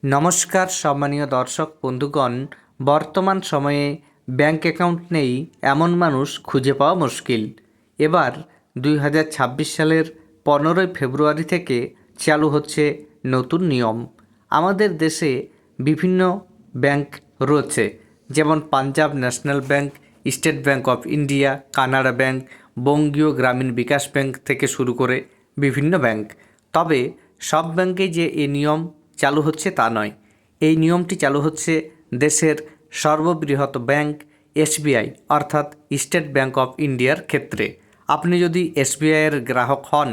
নমস্কার সম্মানীয় দর্শক বন্ধুগণ। বর্তমান সময়ে ব্যাংক অ্যাকাউন্ট নেই এমন মানুষ খুঁজে পাওয়া মুশকিল। এবার 2026 সালের 15ই ফেব্রুয়ারি থেকে চালু হচ্ছে নতুন নিয়ম। আমাদের দেশে বিভিন্ন ব্যাংক রয়েছে, যেমন Punjab national bank, state bank of India, Canara bank, Bangiya Gramin bKash bank থেকে শুরু করে বিভিন্ন ব্যাংক। তবে সব ব্যাংকেই যে এই নিয়ম চালু হচ্ছে তা নয়। এই নিয়মটি চালু হচ্ছে দেশের সর্ববৃহৎ ব্যাংক এসবিআই অর্থাৎ স্টেট ব্যাংক অফ ইন্ডিয়ার ক্ষেত্রে। আপনি যদি এসবিআইয়ের গ্রাহক হন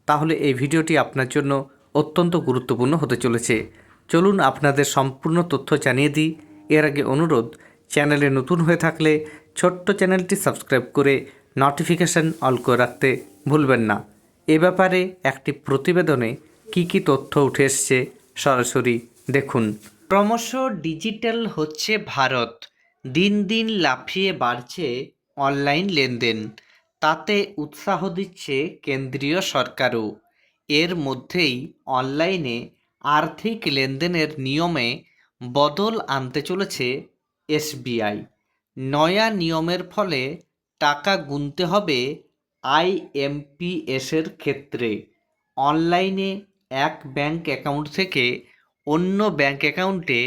তাহলে এই ভিডিওটি আপনার জন্য অত্যন্ত গুরুত্বপূর্ণ হতে চলেছে। চলুন আপনাদের সম্পূর্ণ তথ্য জানিয়ে দিই। এর আগে অনুরোধ, চ্যানেলে নতুন হয়ে থাকলে ছোট্ট চ্যানেলটি সাবস্ক্রাইব করে নোটিফিকেশান অল করে রাখতে ভুলবেন না। এ ব্যাপারে একটি প্রতিবেদনে কী তথ্য উঠে এসছে সরাসরি দেখুন। ক্রমশ ডিজিটাল হচ্ছে ভারত, দিন দিন লাফিয়ে বাড়ছে অনলাইন লেনদেন, তাতে উৎসাহ দিচ্ছে কেন্দ্রীয় সরকারও। এর মধ্যেই অনলাইনে আর্থিক লেনদেনের নিয়মে বদল আনতে চলেছে এসবিআই। নয়া নিয়মের ফলে টাকা গুনতে হবে আইএমপিএসের ক্ষেত্রে। অনলাইনে এক ব্যাংক অ্যাকাউন্ট থেকে অন্য ব্যাংক অ্যাকাউন্টে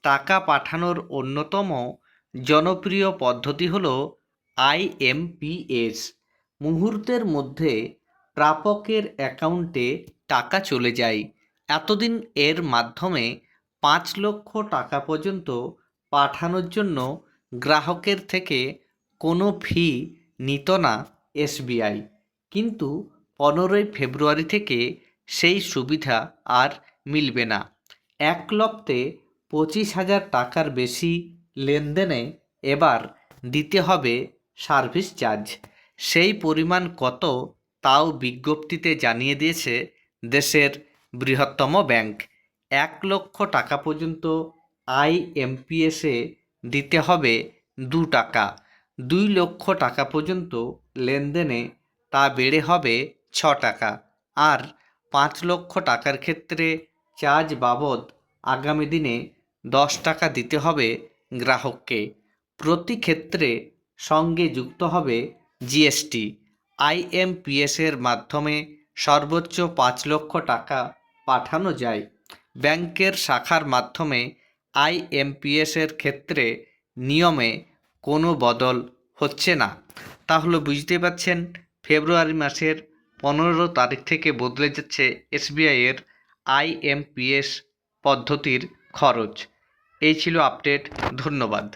টাকা পাঠানোর অন্যতম জনপ্রিয় পদ্ধতি হল আইএমপিএস। মুহূর্তের মধ্যে প্রাপকের অ্যাকাউন্টে টাকা চলে যায়। এতদিন এর মাধ্যমে 5 লক্ষ টাকা পর্যন্ত পাঠানোর জন্য গ্রাহকের থেকে কোনো ফি নিত না এসবিআই। কিন্তু 15ই ফেব্রুয়ারি থেকে সেই সুবিধা আর মিলবে না। এক লপ্তে 25,000 টাকার বেশি লেনদেনে এবার দিতে হবে সার্ভিস চার্জ। সেই পরিমাণ কত তাও বিজ্ঞপ্তিতে জানিয়ে দিয়েছে দেশের বৃহত্তম ব্যাংক। 1 লক্ষ টাকা পর্যন্ত আইএমপিএসে দিতে হবে 2 টাকা। 2 লক্ষ টাকা পর্যন্ত লেনদেনে তা বেড়ে হবে 6 টাকা। আর 5 লক্ষ টাকার ক্ষেত্রে চার্জ বাবদ আগামী দিনে 10 টাকা দিতে হবে গ্রাহককে। প্রতি ক্ষেত্রে সঙ্গে যুক্ত হবে জিএসটি। আইএমপিএসের মাধ্যমে সর্বোচ্চ 5 লক্ষ টাকা পাঠানো যায়। ব্যাংকের শাখার মাধ্যমে আইএমপিএসের ক্ষেত্রে নিয়মে কোনো বদল হচ্ছে না। তাহলে বুঝতে পারছেন, ফেব্রুয়ারি মাসের 15 তারিখ থেকে বদলে যাচ্ছে এসবিআইয়ের আইএমপিএস পদ্ধতির খরচ। এই ছিল আপডেট। ধন্যবাদ।